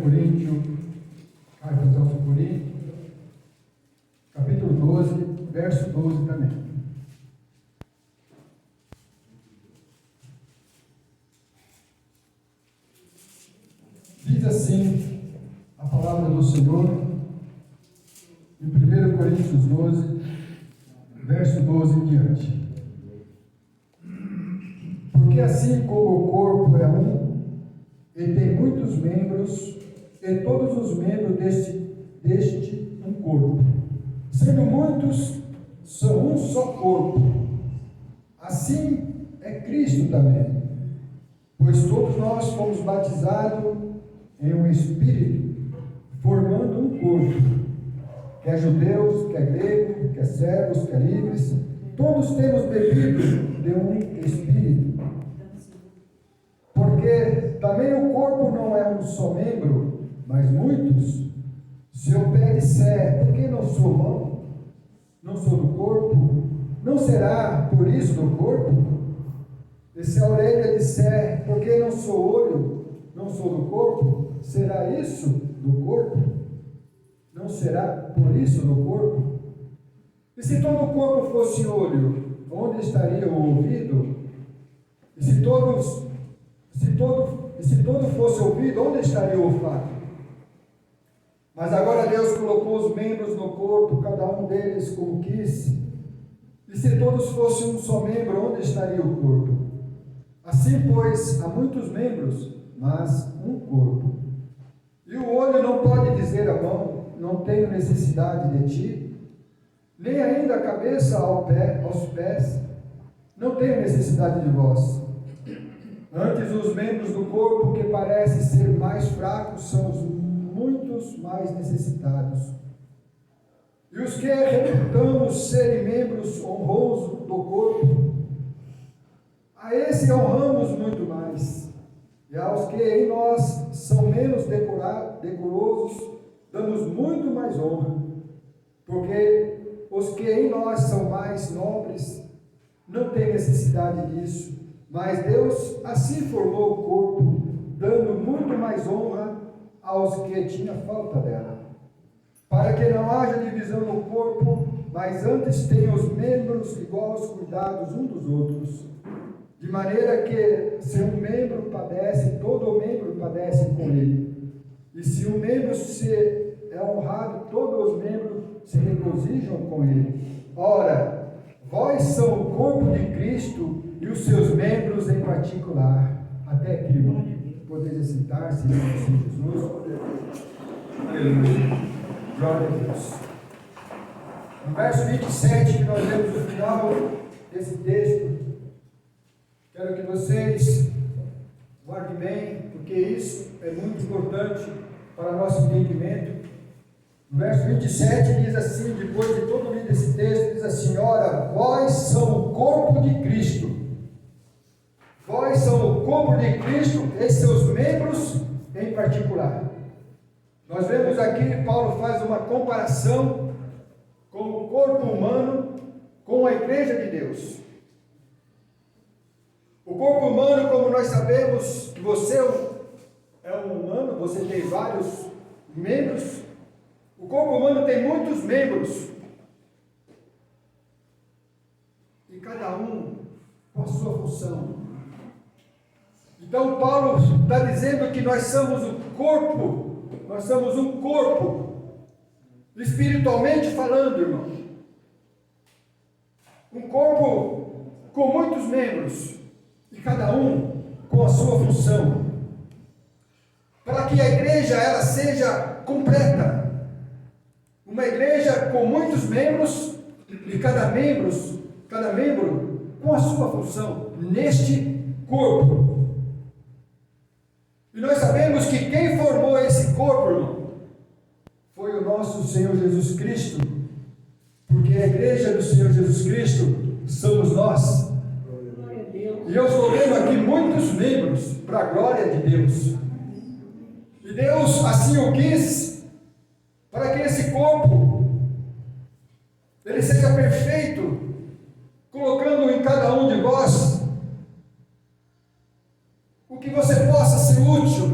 Coríntios, carta aos Coríntios, capítulo 12, verso 12 também. Diz assim a palavra do Senhor, em 1 Coríntios 12, verso 12 em diante. Porque assim como o corpo é um, e tem muitos membros, e todos os membros deste um corpo, sendo muitos, são um só corpo. Assim é Cristo também, pois todos nós fomos batizados em um Espírito, formando um corpo, quer judeus, quer gregos, quer servos, quer livres, todos temos bebido de um Espírito. Porque também o corpo não é um só membro, mas muitos. Se o pé disser, por que não sou mão? Não sou do corpo? Não será por isso do corpo? E se a orelha disser, por que não sou olho? Não sou do corpo? Será isso do corpo? Não será por isso do corpo? E se todo o corpo fosse olho, onde estaria o ouvido? E se todo fosse ouvido, onde estaria o olfato? Mas agora Deus colocou os membros no corpo, cada um deles como quis. E se todos fossem um só membro, onde estaria o corpo? Assim, pois, há muitos membros, mas um corpo. E o olho não pode dizer à mão, não tenho necessidade de ti, nem ainda a cabeça aos pés, não tenho necessidade de vós. Antes, os membros do corpo que parecem ser mais fracos são os muitos mais necessitados. E os que reputamos serem membros honrosos do corpo, a esse honramos muito mais. E aos que em nós são menos decorosos, damos muito mais honra. Porque os que em nós são mais nobres não têm necessidade disso. Mas Deus assim formou o corpo, dando muito mais honra aos que tinham falta dela, para que não haja divisão no corpo, mas antes tenham os membros iguais cuidados uns dos outros, de maneira que se um membro padece, todo o membro padece com ele, e se um membro é honrado, todos os membros se regozijam com ele. Ora, vós são o corpo de Cristo e os seus membros em particular. Até aqui, irmão. Podeis sentar-se em nome de Jesus. Aleluia. Glória a Deus. No verso 27, que nós lemos no final desse texto, quero que vocês guardem bem, porque isso é muito importante para nosso entendimento. No verso 27 diz assim, depois de todo o livro desse texto, diz assim: ora, vós são o corpo de Cristo. Vós são o corpo de Cristo e seus membros em particular. Nós vemos aqui que Paulo faz uma comparação com o corpo humano com a igreja de Deus. O corpo humano, como nós sabemos, que você é um humano, você tem vários membros. O corpo humano tem muitos membros. E cada um com a sua função. Então Paulo está dizendo que nós somos o corpo, nós somos um corpo, espiritualmente falando, irmão. Um corpo com muitos membros, e cada um com a sua função. Para que a igreja ela seja completa. Uma igreja com muitos membros, e cada membro com a sua função, neste corpo. E nós sabemos que quem formou esse corpo, irmão, foi o nosso Senhor Jesus Cristo, porque a igreja do Senhor Jesus Cristo somos nós. E eu estou vendo aqui muitos membros para a glória de Deus. E Deus assim o quis, para que esse corpo ele seja perfeito, colocando em cada um de vós o que você possa ser útil,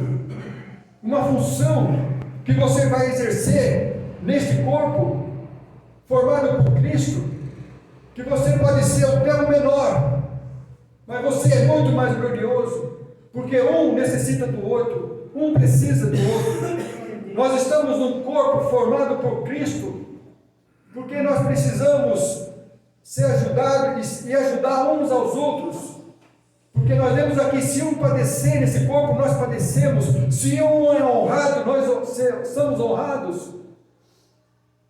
uma função função que você vai exercer neste corpo formado por Cristo, que você pode ser até o menor, mas você é muito mais glorioso, porque um necessita do outro, um precisa do outro. Nós estamos num corpo formado por Cristo, porque nós precisamos ser ajudados e ajudar uns aos outros. Porque nós vemos aqui, se um padecer nesse corpo, nós padecemos. Se um é honrado, nós somos honrados.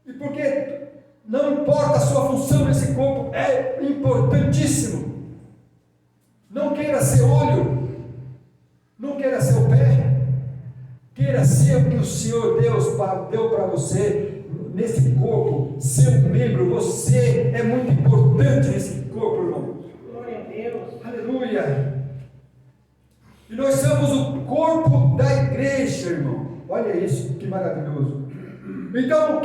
E porque não importa a sua função nesse corpo, é importantíssimo. Não queira ser olho, não queira ser o pé, queira ser o que o Senhor Deus deu para você nesse corpo, ser um membro. Você é muito importante nesse corpo, irmão. Glória a Deus. Aleluia. E nós somos o corpo da igreja, irmão. Olha isso, que maravilhoso. Então, o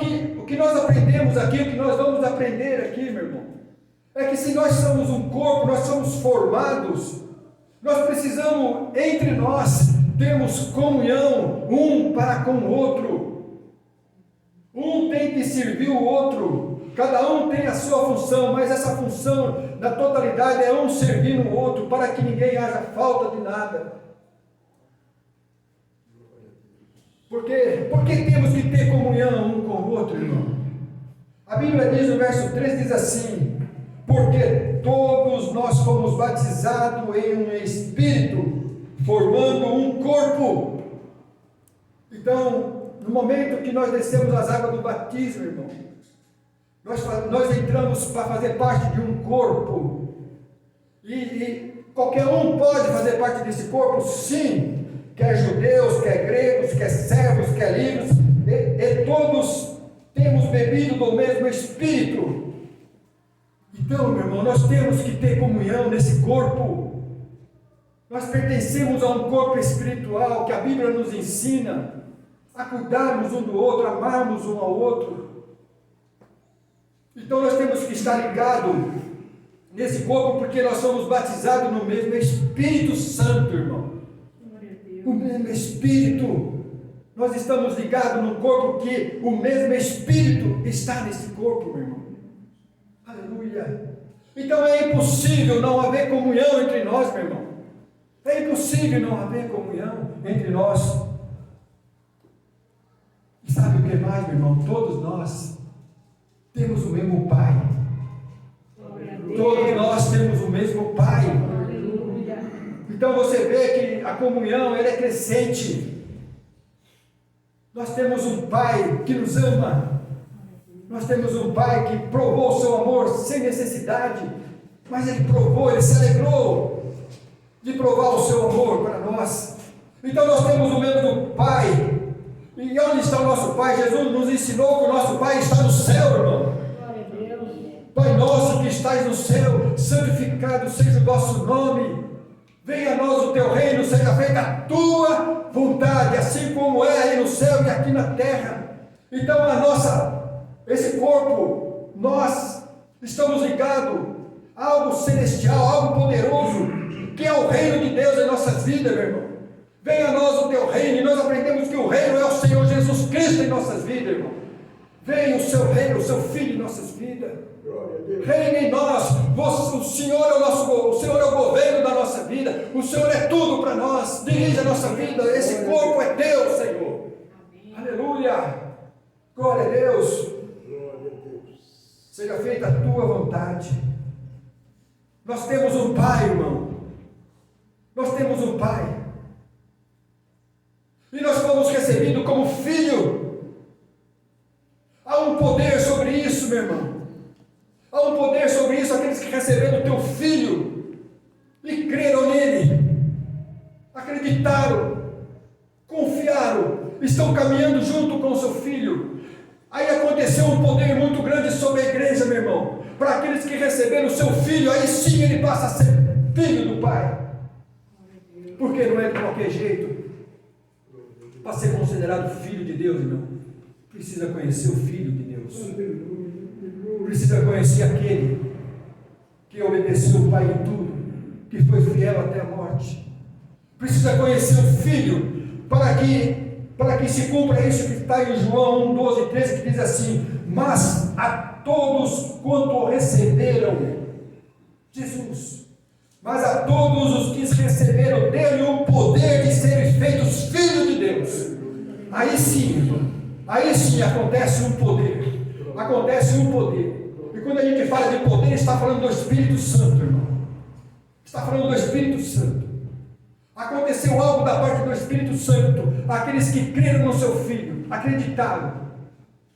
que nós aprendemos aqui, o que nós vamos aprender aqui, meu irmão, é que se nós somos um corpo, nós somos formados, nós precisamos, entre nós, termos comunhão um para com o outro. Um tem que servir o outro. Cada um tem a sua função, mas essa função, na totalidade, é um servindo o outro, para que ninguém haja falta de nada. Por que temos que ter comunhão um com o outro, irmão? A Bíblia diz no verso 3, diz assim: porque todos nós fomos batizados em um Espírito, formando um corpo. Então, no momento que nós descemos as águas do batismo, irmão, nós entramos para fazer parte de um corpo. E qualquer um pode fazer parte desse corpo? Sim. Quer judeus, quer gregos, quer servos, quer livres, e todos temos bebido do mesmo Espírito. Então, meu irmão, nós temos que ter comunhão nesse corpo. Nós pertencemos a um corpo espiritual que a Bíblia nos ensina a cuidarmos um do outro, amarmos um ao outro. Então nós temos que estar ligados nesse corpo, porque nós somos batizados no mesmo Espírito Santo, irmão. O mesmo Espírito. Nós estamos ligados no corpo, que o mesmo Espírito está nesse corpo, meu irmão. Aleluia. Então é impossível não haver comunhão entre nós, meu irmão. É impossível não haver comunhão entre nós. E sabe o que mais, meu irmão? Todos nós temos o mesmo Pai. Todos nós temos o mesmo Pai. Então você vê que a comunhão, ela é crescente. Nós temos um Pai que nos ama. Nós temos um Pai que provou o seu amor sem necessidade, mas Ele provou, Ele se alegrou de provar o seu amor para nós. Então nós temos o mesmo Pai. E onde está o nosso Pai? Jesus nos ensinou que o nosso Pai está no céu, irmão. Pai nosso que estás no céu, santificado seja o vosso nome. Venha a nós o teu reino, seja feita a tua vontade, assim como é aí no céu e aqui na terra. Então esse corpo, nós estamos ligados a algo celestial, algo poderoso, que é o reino de Deus em nossas vidas, meu irmão. Venha a nós o teu reino, e nós aprendemos que o reino é o Senhor Jesus Cristo em nossas vidas, irmão. Venha o seu reino, o seu Filho em nossas vidas. Reine em nós. O Senhor é o governo da nossa vida. O Senhor é tudo para nós. Dirige a nossa vida. Esse corpo é teu, Senhor. Amém. Aleluia. Glória a Deus. Seja feita a tua vontade. Nós temos um Pai, irmão. Nós temos um Pai. E nós fomos recebidos como filho. Há um poder sobre isso, meu irmão. Há um poder sobre isso, aqueles que receberam o teu filho e creram nele, acreditaram, confiaram, estão caminhando junto com o seu filho. Aí aconteceu um poder muito grande sobre a igreja, meu irmão. Para aqueles que receberam o seu filho, aí sim ele passa a ser filho do Pai. Porque não é de qualquer jeito. Para ser considerado filho de Deus, irmão, precisa conhecer o Filho de Deus. Precisa conhecer aquele que obedeceu o Pai em tudo, que foi fiel até a morte. Precisa conhecer o Filho, para que para que se cumpra isso que está em João 1, 12, 13, que diz assim: mas a todos quanto receberam Jesus, mas a todos os que receberam dele o poder de serem feitos filhos de Deus. Aí sim acontece um poder, e quando a gente fala de poder, está falando do Espírito Santo, irmão, está falando do Espírito Santo. Aconteceu algo da parte do Espírito Santo, aqueles que creram no seu Filho, acreditaram,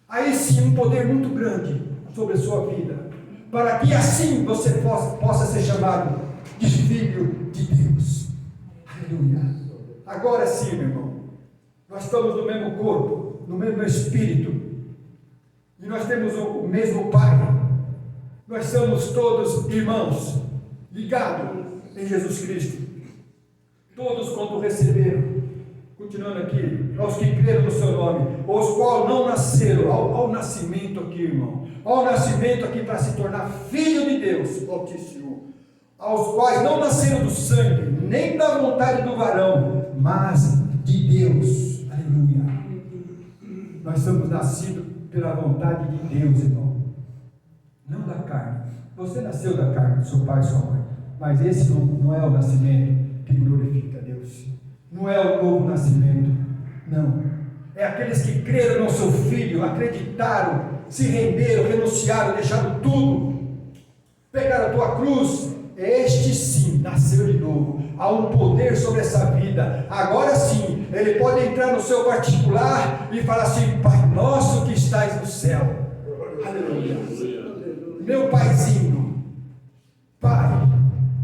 aí sim um poder muito grande sobre a sua vida, para que assim você possa ser chamado de filho de Deus. Aleluia. Agora sim, meu irmão, nós estamos no mesmo corpo, no mesmo Espírito, e nós temos o mesmo Pai, nós somos todos irmãos, ligados em Jesus Cristo. Todos quando receberam, continuando aqui, aos que creram no seu nome, os quais não nasceram, ao nascimento aqui, irmão, ao nascimento aqui para se tornar filho de Deus Altíssimo, aos quais não nasceram do sangue, nem da vontade do varão, mas de Deus. Aleluia. Nós somos nascidos pela vontade de Deus, irmão, não da carne. Você nasceu da carne, do seu pai e sua mãe, mas esse não é o nascimento que glorifica a Deus, não é o novo nascimento, não, é aqueles que creram no seu Filho, acreditaram, se renderam, renunciaram, deixaram tudo, pegaram a tua cruz. Este sim nasceu de novo, há um poder sobre essa vida. Agora sim, ele pode entrar no seu particular e falar assim: Pai nosso que estás no céu, aleluia, meu paizinho, Pai.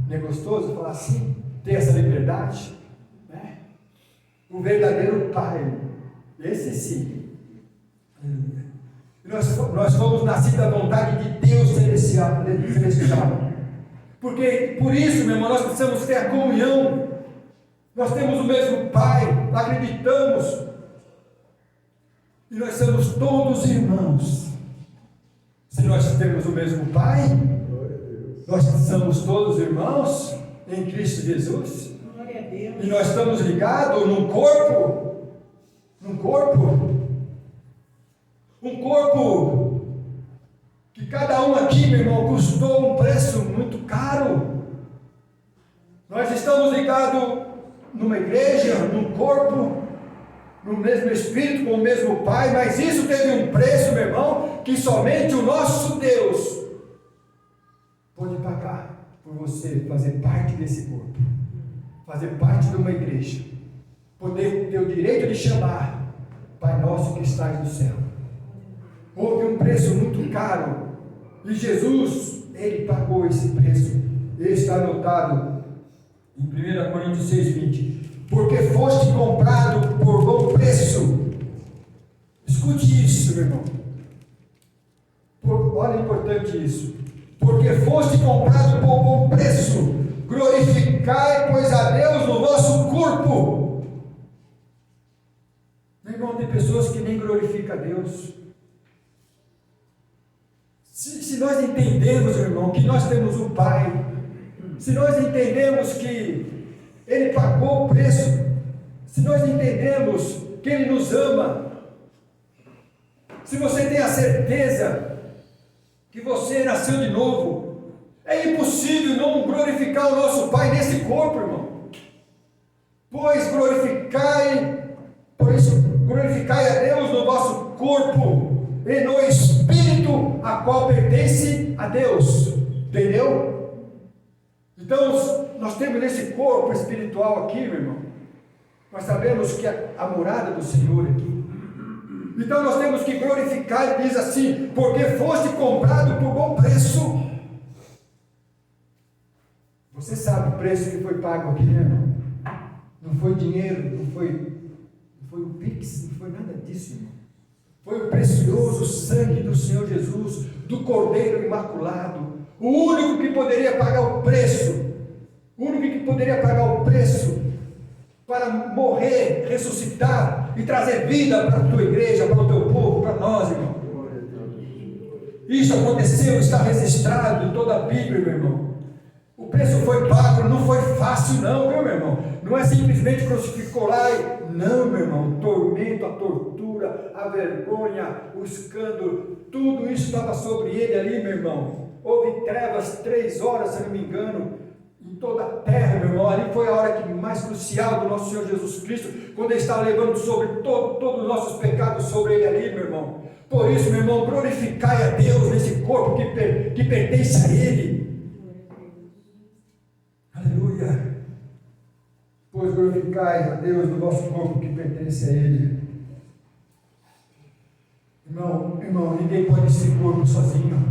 Não é gostoso falar assim? Ter essa liberdade, né? O verdadeiro Pai, esse sim. Nós fomos nascidos da vontade de Deus celestial, porque por isso, meu irmão, nós precisamos ter a comunhão. Nós temos o mesmo Pai, acreditamos, e nós somos todos irmãos. Se nós temos o mesmo Pai, nós somos todos irmãos em Cristo Jesus, e nós estamos ligados num corpo, um corpo que cada um aqui, meu irmão, custou um preço muito caro. Nós estamos ligados numa igreja, num corpo, no mesmo Espírito, com o mesmo Pai, mas isso teve um preço, meu irmão, que somente o nosso Deus pode pagar por você fazer parte desse corpo, fazer parte de uma igreja, poder ter o direito de chamar Pai nosso que estás no céu. Houve um preço muito caro, e Jesus, ele pagou esse preço. Ele está anotado em 1 Coríntios 6:20, porque foste comprado por bom preço. Escute isso, meu irmão, olha, importante isso. Porque foste comprado por bom preço, glorificai, pois, a Deus no vosso corpo. Meu irmão, tem pessoas que nem glorificam a Deus. Se nós entendemos, meu irmão, que nós temos um Pai, se nós entendemos que Ele pagou o preço, se nós entendemos que Ele nos ama, se você tem a certeza que você nasceu de novo, é impossível não glorificar o nosso Pai nesse corpo, irmão. Pois glorificai a Deus no vosso corpo e no Espírito, a qual pertence a Deus. Entendeu? Então, nós temos nesse corpo espiritual aqui, meu irmão, nós sabemos que a morada do Senhor aqui. Então nós temos que glorificar, diz assim, porque foste comprado por bom preço. Você sabe o preço que foi pago aqui, né, irmão? Não foi dinheiro, não foi o Pix, não foi nada disso, irmão. Foi o precioso sangue do Senhor Jesus, do Cordeiro Imaculado, o único que poderia pagar o preço, para morrer, ressuscitar e trazer vida para a tua igreja, para o teu povo, para nós, irmão. Isso aconteceu, está registrado em toda a Bíblia, meu irmão. O preço foi pago, não foi fácil não, viu, meu irmão? Não é simplesmente crucificou lá e Não, meu irmão, o tormento, a tortura, a vergonha, o escândalo, tudo isso estava sobre ele ali, meu irmão. Houve trevas 3 horas, se não me engano, em toda a terra, meu irmão. Ali foi a hora mais crucial do nosso Senhor Jesus Cristo, quando ele estava levando sobre todos os nossos pecados sobre ele ali, meu irmão. Por isso, meu irmão, glorificai a Deus nesse corpo que pertence a ele. Aleluia. Pois glorificai a Deus no vosso corpo que pertence a ele. Irmão, ninguém pode ser corpo sozinho.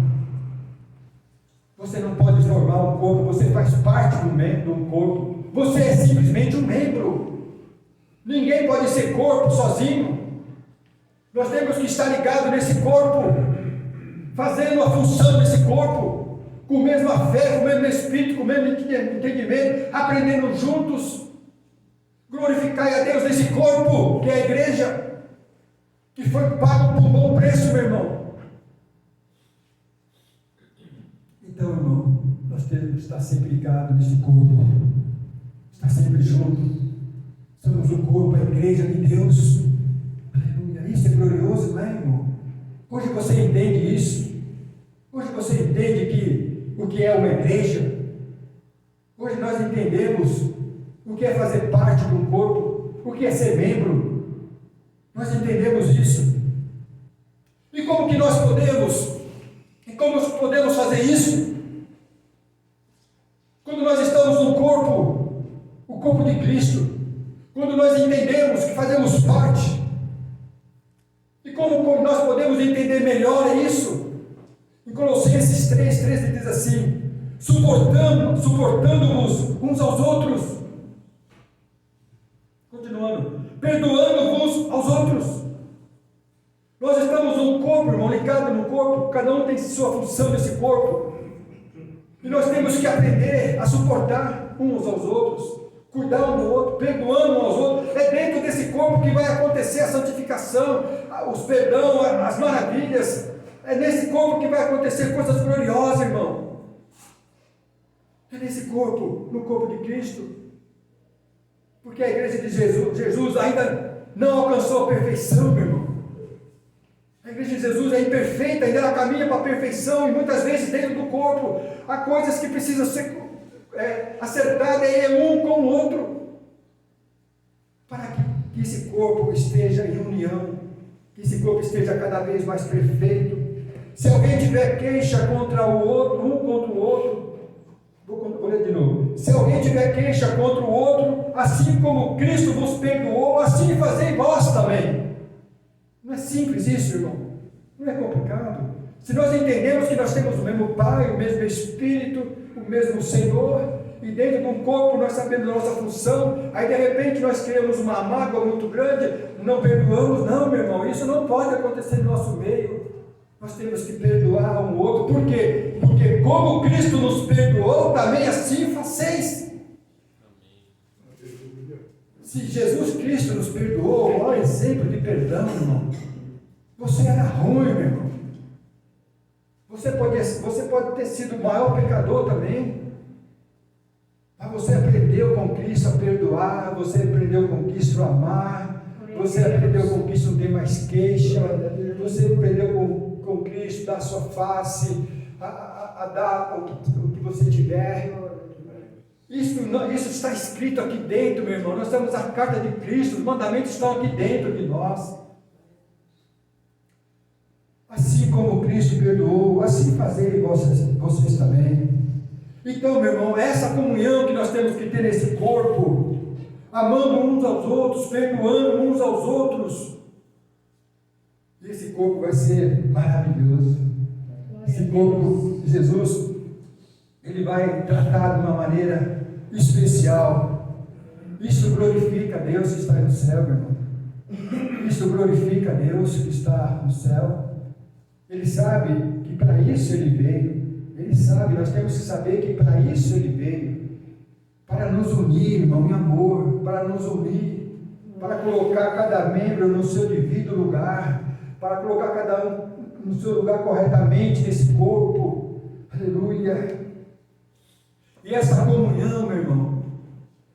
Você não pode formar um corpo, você faz parte de um corpo. Você é simplesmente um membro. Ninguém pode ser corpo sozinho. Nós temos que estar ligados nesse corpo, fazendo a função desse corpo, com a mesma fé, com o mesmo espírito, com o mesmo entendimento, aprendendo juntos. Glorificai a Deus nesse corpo, que é a igreja, que foi pago por um bom preço, meu irmão. Então, irmão, nós temos que estar sempre ligados nesse corpo, estar sempre juntos. Somos o corpo, a igreja de Deus. Aleluia. Isso é glorioso, não é, irmão? Hoje você entende isso. Hoje você entende o que é uma igreja. Hoje nós entendemos o que é fazer parte de um corpo, o que é ser membro. Nós entendemos isso. E como que nós podemos fazer isso? Quando nós estamos no corpo, o corpo de Cristo, quando nós entendemos que fazemos parte, e como nós podemos entender melhor isso? Em Colossenses 3:13 diz assim: suportando-vos uns aos outros, continuando, perdoando-vos aos outros. Nós estamos num corpo, irmão, ligado no corpo, cada um tem sua função nesse corpo, e nós temos que aprender a suportar uns aos outros, cuidar um do outro, perdoando uns aos outros. É dentro desse corpo que vai acontecer a santificação, os perdão, as maravilhas. É nesse corpo que vai acontecer coisas gloriosas, irmão. É nesse corpo, no corpo de Cristo. Porque a igreja de Jesus ainda não alcançou a perfeição, meu irmão. A igreja de Jesus é imperfeita, ainda ela caminha para a perfeição, e muitas vezes dentro do corpo há coisas que precisam ser acertadas um com o outro, para que esse corpo esteja em união, que esse corpo esteja cada vez mais perfeito. Se alguém tiver queixa contra o outro, um contra o outro, vou ler de novo. Se alguém tiver queixa contra o outro, assim como Cristo vos perdoou, assim fazei vós também. Não é simples isso, irmão? Não é complicado? Se nós entendemos que nós temos o mesmo Pai, o mesmo Espírito, o mesmo Senhor, e dentro de um corpo nós sabemos a nossa função, aí de repente nós criamos uma mágoa muito grande, não perdoamos, não, meu irmão, isso não pode acontecer no nosso meio. Nós temos que perdoar um outro. Por quê? Porque como Cristo nos perdoou, também assim faceis. Se Jesus Cristo nos perdoou, olha o exemplo de perdão, irmão. Você era ruim, meu irmão. Você pode ter sido o maior pecador também. Mas você aprendeu com Cristo a perdoar, você aprendeu com Cristo a amar, você aprendeu com Cristo a não ter mais queixa, você aprendeu com Cristo a dar a sua face, a dar o que você tiver. Isso está escrito aqui dentro, meu irmão. Nós temos a carta de Cristo, os mandamentos estão aqui dentro de nós. Assim como Cristo perdoou, assim fazei vocês também. Então, meu irmão, essa comunhão que nós temos que ter nesse corpo, amando uns aos outros, perdoando uns aos outros, esse corpo vai ser maravilhoso. Esse corpo de Jesus, ele vai tratar de uma maneira especial. Isso glorifica a Deus que está no céu, meu irmão. Isso glorifica a Deus que está no céu. Ele sabe que para isso ele veio. Ele sabe, nós temos que saber que para isso ele veio. Para nos unir, irmão, em amor. Para nos unir. Para colocar cada membro no seu devido lugar. Para colocar cada um no seu lugar corretamente nesse corpo. Aleluia. E essa comunhão, meu irmão,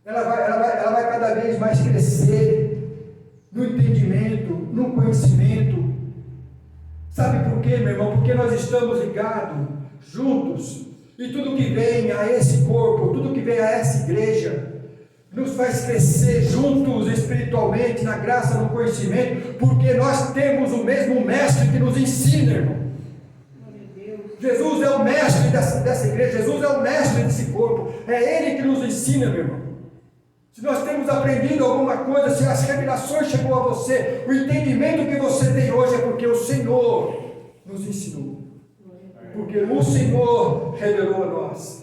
ela vai cada vez mais crescer. no entendimento, no conhecimento. Sabe por quê, meu irmão? Porque nós estamos ligados, juntos, e tudo que vem a esse corpo, tudo que vem a essa igreja, nos faz crescer juntos espiritualmente, na graça, no conhecimento, porque nós temos o mesmo mestre que nos ensina, irmão. Jesus é o mestre dessa igreja, Jesus é o mestre desse corpo, é Ele que nos ensina, meu irmão. Se nós temos aprendido alguma coisa, se as revelações chegou a você, o entendimento que você tem hoje é porque o Senhor nos ensinou, porque o Senhor revelou a nós.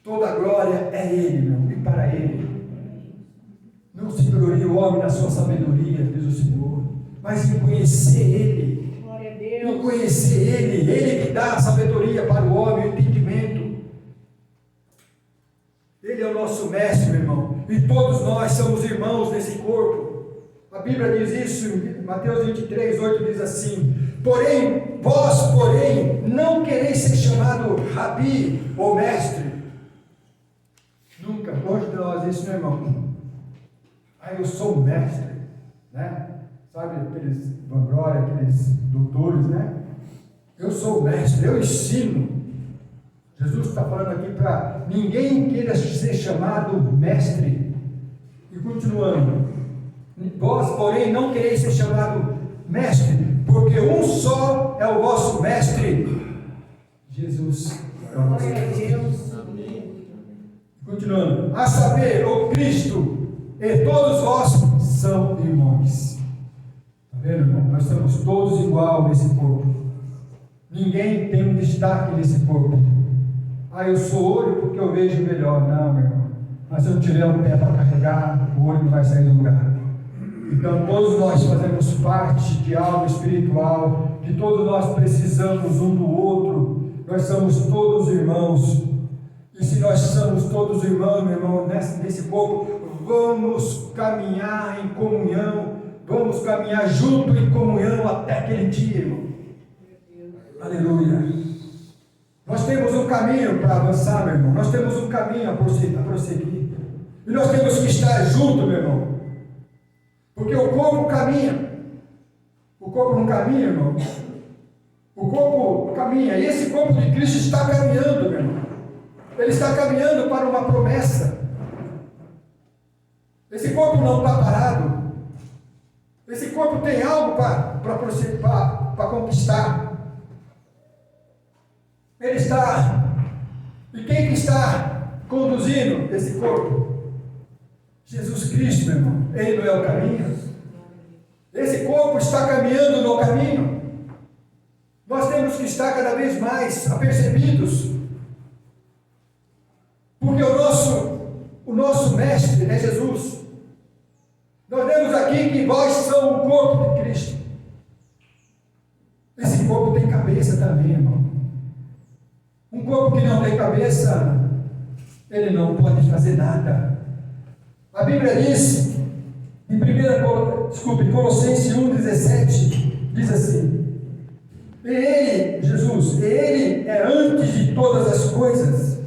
Toda a glória é Ele, meu irmão, e para Ele. Não se glorie o homem na sua sabedoria, diz o Senhor, mas em conhecer Ele. Glória a Deus. Em conhecer Ele, Ele que dá a sabedoria para o homem, o entendimento. Ele é o nosso mestre, meu irmão, e todos nós somos irmãos nesse corpo. A Bíblia diz isso em Mateus 23, 8, diz assim: vós, não quereis ser chamado Rabi, ou mestre. Nunca, longe de nós isso, meu irmão. Eu sou o mestre, né? Sabe aqueles Van Glória, aqueles doutores, né? Eu sou o mestre, eu ensino. Jesus está falando aqui para ninguém queira ser chamado mestre. E continuando: vós, porém, não quereis ser chamado mestre, porque um só é o vosso mestre, Jesus. Glória a Deus. Continuando: a saber, o Cristo, e todos vós são irmãos. Está vendo, irmão? Nós somos todos igual nesse corpo. Ninguém tem um destaque nesse corpo. Eu sou olho porque eu vejo melhor. Não, meu irmão. Mas se eu tiver um pé para carregar, o olho não vai sair do lugar. Então todos nós fazemos parte de algo espiritual, que todos nós precisamos um do outro. Nós somos todos irmãos. E se nós somos todos irmãos, meu irmão, nesse corpo, vamos caminhar em comunhão, vamos caminhar junto em comunhão até aquele dia, irmão. Aleluia. Nós temos um caminho para avançar, meu irmão. Nós temos um caminho a prosseguir. E nós temos que estar junto, meu irmão. Porque o corpo caminha. O corpo não caminha, irmão. O corpo caminha. E esse corpo de Cristo está caminhando, meu irmão. Ele está caminhando para uma promessa. Esse corpo não está parado. Esse corpo tem algo para conquistar. Ele está. E quem que está conduzindo esse corpo? Jesus Cristo, meu irmão. Ele não é o caminho. Esse corpo está caminhando no caminho. Nós temos que estar cada vez mais apercebidos. Porque o nosso mestre é Jesus. Nós vemos aqui que vós são o corpo de Cristo. Esse corpo tem cabeça também, irmão. Um corpo que não tem cabeça, ele não pode fazer nada. A Bíblia diz, em Colossenses 1,17, diz assim: e Ele, Jesus, Ele é antes de todas as coisas,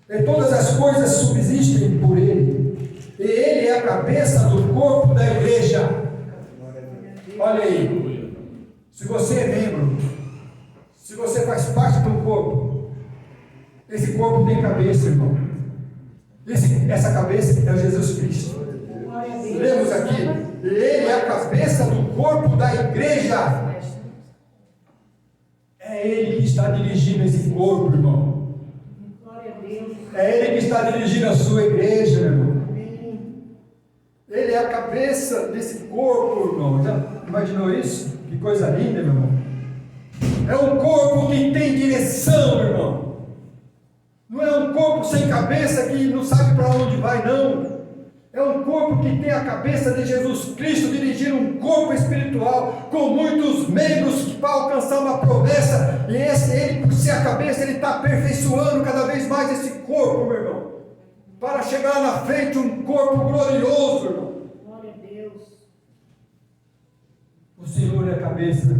e todas as coisas subsistem por Ele, e Ele é a cabeça do corpo da igreja. Olha aí, se você é membro, se você faz parte do corpo, esse corpo tem cabeça, irmão. Essa cabeça é Jesus Cristo. Lemos aqui, Ele é a cabeça do corpo da igreja. É Ele que está dirigindo esse corpo, irmão. É Ele que está dirigindo a sua igreja, irmão. Ele é a cabeça desse corpo, irmão. Já imaginou isso? Que coisa linda, meu irmão. É um corpo que tem direção, irmão. Não é um corpo sem cabeça que não sabe para onde vai, não. É um corpo que tem a cabeça de Jesus Cristo dirigindo um corpo espiritual com muitos membros para alcançar uma promessa. E ele, por ser a cabeça, ele está aperfeiçoando cada vez mais esse corpo, meu irmão, para chegar lá na frente um corpo glorioso, irmão. Glória a Deus. O Senhor é a cabeça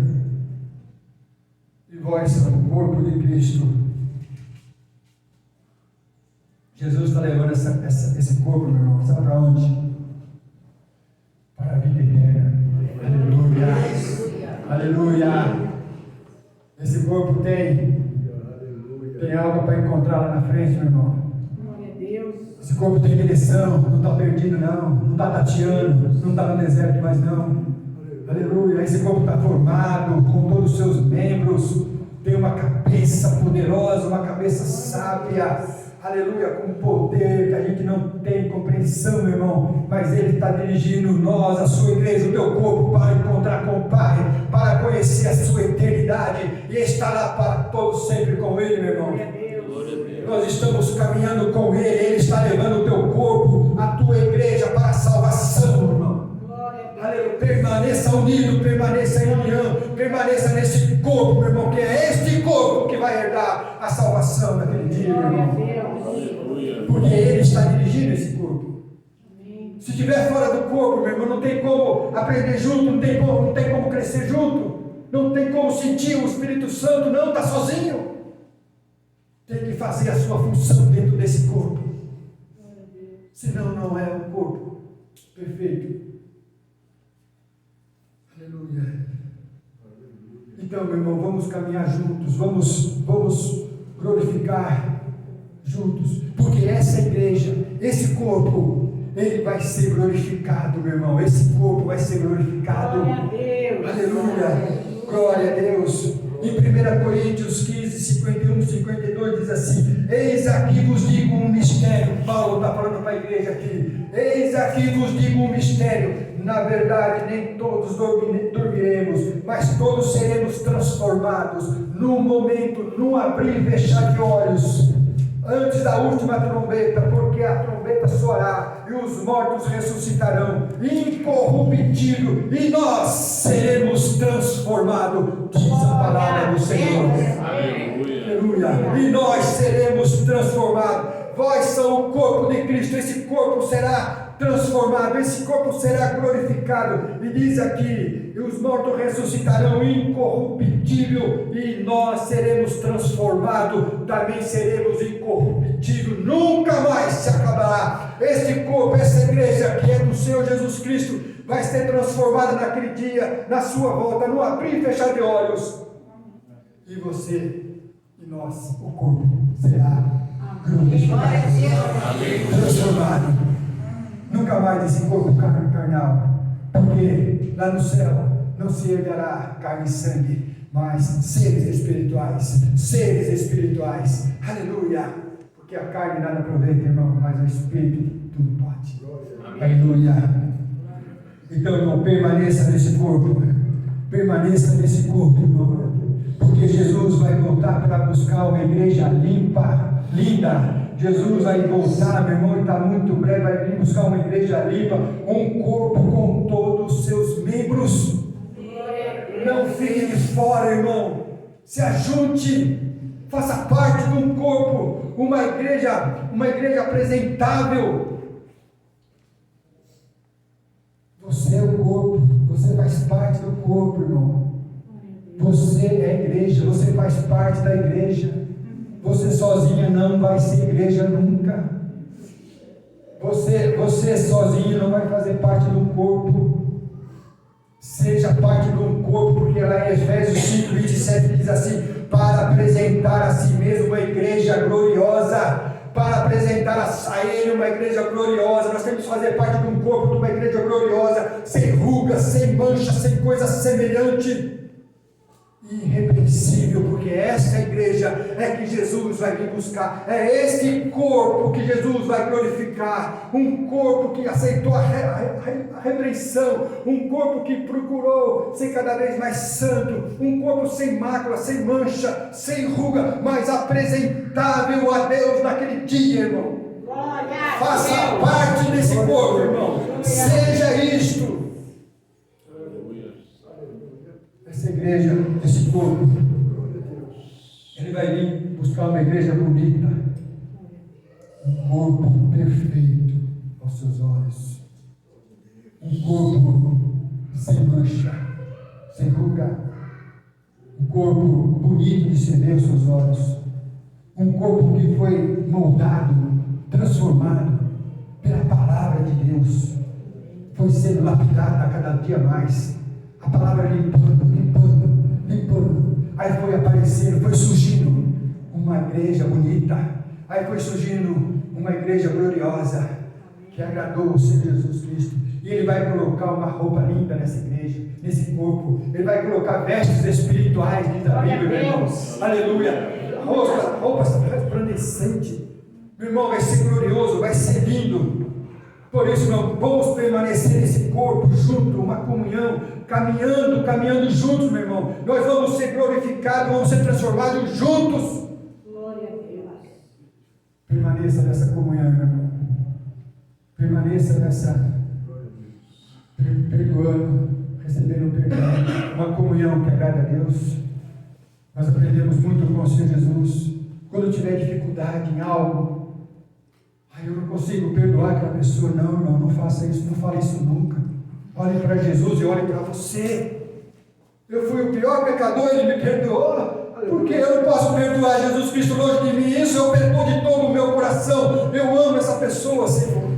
e vós são o corpo de Cristo. Jesus está levando esse corpo, meu irmão, sabe para onde? Para a vida Esse corpo tem algo para encontrar lá na frente, meu irmão. Glória a Deus. Esse corpo tem direção, não está perdido não está tateando, não está no deserto mais não. Aleluia. Esse corpo está formado com todos os seus membros, tem uma cabeça poderosa, uma cabeça sábia, aleluia, com poder que a gente não tem compreensão, meu irmão, mas Ele está dirigindo nós, a sua igreja, o teu corpo, para encontrar com o Pai, para conhecer a sua eternidade e estará para todos sempre com Ele, meu irmão. Glória a Deus. Nós estamos caminhando com Ele, Ele está levando o teu corpo, a tua igreja, para a salvação, meu irmão. Glória a Deus. Aleluia. Permaneça unido, permaneça em união, permaneça nesse corpo, meu irmão, que é este corpo que vai herdar a salvação naquele dia, meu Glória a irmão. Deus. Porque Ele está dirigindo esse corpo. Amém. Se estiver fora do corpo, meu irmão, não tem como aprender junto, não tem como crescer junto, não tem como sentir o Espírito Santo, não, está sozinho. Tem que fazer a sua função dentro desse corpo. Senão não é um corpo perfeito. Aleluia. Então, meu irmão, vamos caminhar juntos, vamos glorificar juntos, porque essa igreja, esse corpo, ele vai ser glorificado, meu irmão. Esse corpo vai ser glorificado. Glória a Deus. Aleluia. Glória a Deus. Em 1 Coríntios 15, 51, 52 diz assim: eis aqui vos digo um mistério. Paulo está falando para a igreja aqui. Eis aqui vos digo um mistério. Na verdade, nem todos dormiremos, mas todos seremos transformados num momento, num abrir e fechar de olhos, antes da última trombeta, porque a trombeta soará e os mortos ressuscitarão incorruptível, e nós seremos transformados, diz a palavra do Senhor. Aleluia. E nós seremos transformados. Vós são o corpo de Cristo. Esse corpo será transformado, esse corpo será glorificado, e diz aqui: e os mortos ressuscitarão incorruptível, e nós seremos transformados, também seremos incorruptível, nunca mais se acabará. Este corpo, essa igreja que é do Senhor Jesus Cristo, vai ser transformada naquele dia, na sua volta, no abrir e fechar de olhos, e você e nós, o corpo, será glorificado, transformado. Nunca mais esse corpo carnal, porque lá no céu não se herdará carne e sangue, mas seres espirituais, aleluia, porque a carne nada aproveita, irmão, mas o Espírito tudo pode, aleluia. Então, irmão, permaneça nesse corpo, irmão, porque Jesus vai voltar para buscar uma igreja limpa, linda. Jesus vai voltar, meu irmão, e está muito breve, vai vir buscar uma igreja limpa, um corpo com todos os seus membros. Não fique de fora, irmão, se ajunte, faça parte de um corpo, uma igreja apresentável. Você é o corpo, você faz parte do corpo, irmão. Você é a igreja, você faz parte da igreja. Você sozinha não vai ser igreja nunca. Você sozinho não vai fazer parte de um corpo. Seja parte de um corpo, porque lá em Efésios 5, 27 diz assim: para apresentar a si mesmo uma igreja gloriosa, para apresentar a Ele uma igreja gloriosa. Nós temos que fazer parte de um corpo, de uma igreja gloriosa, sem ruga, sem mancha, sem coisa semelhante, irrepreensível, porque essa igreja é que Jesus vai vir buscar, é esse corpo que Jesus vai glorificar, um corpo que aceitou a repreensão, um corpo que procurou ser cada vez mais santo, um corpo sem mácula, sem mancha, sem ruga, mas apresentável a Deus naquele dia, irmão. Faça parte desse corpo, irmão, seja isto. Essa igreja, esse corpo, ele vai vir buscar uma igreja bonita, um corpo perfeito aos seus olhos, um corpo sem mancha, sem ruga, um corpo bonito de se ver aos seus olhos, um corpo que foi moldado, transformado pela palavra de Deus, foi sendo lapidado a cada dia mais. A palavra limpando, Aí foi aparecendo, foi surgindo uma igreja bonita. Aí foi surgindo uma igreja gloriosa, que agradou o Senhor Jesus Cristo. E Ele vai colocar uma roupa linda nessa igreja, nesse corpo. Ele vai colocar vestes espirituais, diz a Bíblia, meu irmão. Aleluia. Roupas resplandecentes. Meu irmão, vai ser glorioso, vai ser lindo. Por isso, não vamos permanecer nesse corpo junto, uma comunhão, caminhando juntos, meu irmão. Nós vamos ser glorificados, vamos ser transformados juntos. Glória a Deus. Permaneça nessa comunhão, meu irmão. Permaneça nessa, perdoando, recebendo perdão, uma comunhão que agrada a Deus. Nós aprendemos muito com o Senhor Jesus. Quando tiver dificuldade em algo, eu não consigo perdoar aquela pessoa. Não, irmão, não faça isso, não fale isso nunca. Olhe para Jesus e olhe para você. Eu fui o pior pecador, Ele me perdoou. Porque eu não posso perdoar Jesus Cristo longe de mim. Isso eu perdoo de todo o meu coração. Eu amo essa pessoa, Senhor.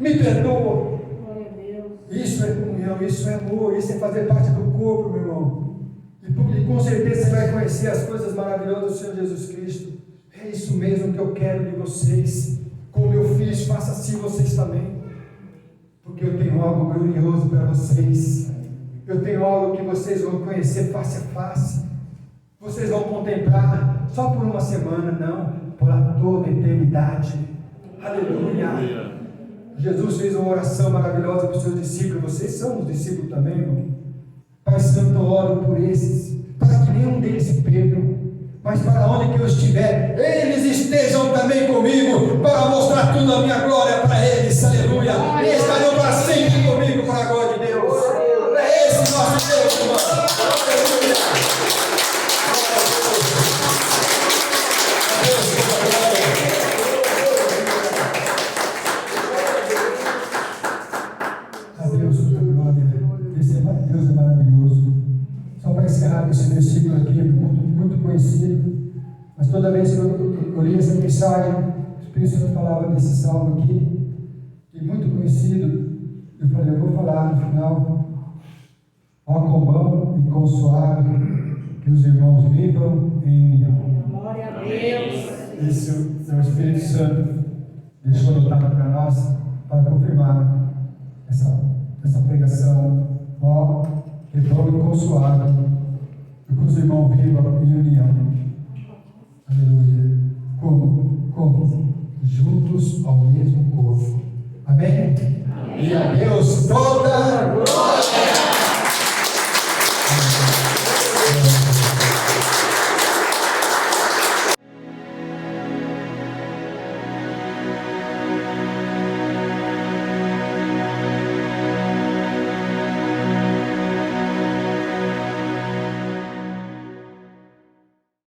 Me perdoa. Glória a Deus. Isso é comunhão, isso é amor, isso é fazer parte do corpo, meu irmão. E com certeza você vai conhecer as coisas maravilhosas do Senhor Jesus Cristo. É isso mesmo que eu quero de vocês. Como eu fiz, faça assim vocês também. Porque eu tenho algo glorioso para vocês. Eu tenho algo que vocês vão conhecer face a face. Vocês vão contemplar só por uma semana, não, por toda a eternidade. Aleluia. Jesus fez uma oração maravilhosa para os seus discípulos. Vocês são os discípulos também, irmão. Pai Santo, eu oro por esses, para que nenhum deles se percam. Mas para onde que eu estiver, eles estejam também comigo, para mostrar tudo a minha glória para eles, aleluia, e estarão para sempre comigo, para a glória de Deus. É esse nosso Deus, irmão, aleluia. A Deus toda glória, esse Deus é maravilhoso. Só para encerrar esse versículo aqui, muito conhecido, mas toda vez que eu li essa mensagem, o Espírito Santo falava desse salmo aqui, e muito conhecido, eu falei, eu vou falar no final: ó com bom e com suave, que os irmãos vivam em união. Glória a Deus. Isso é o Espírito Santo deixou anotado para nós, para confirmar essa pregação. Ó, que bom e com suave, que os irmãos vivam em união. Aleluia. Como? Juntos ao mesmo corpo. Amém? Amém. E a Deus toda glória.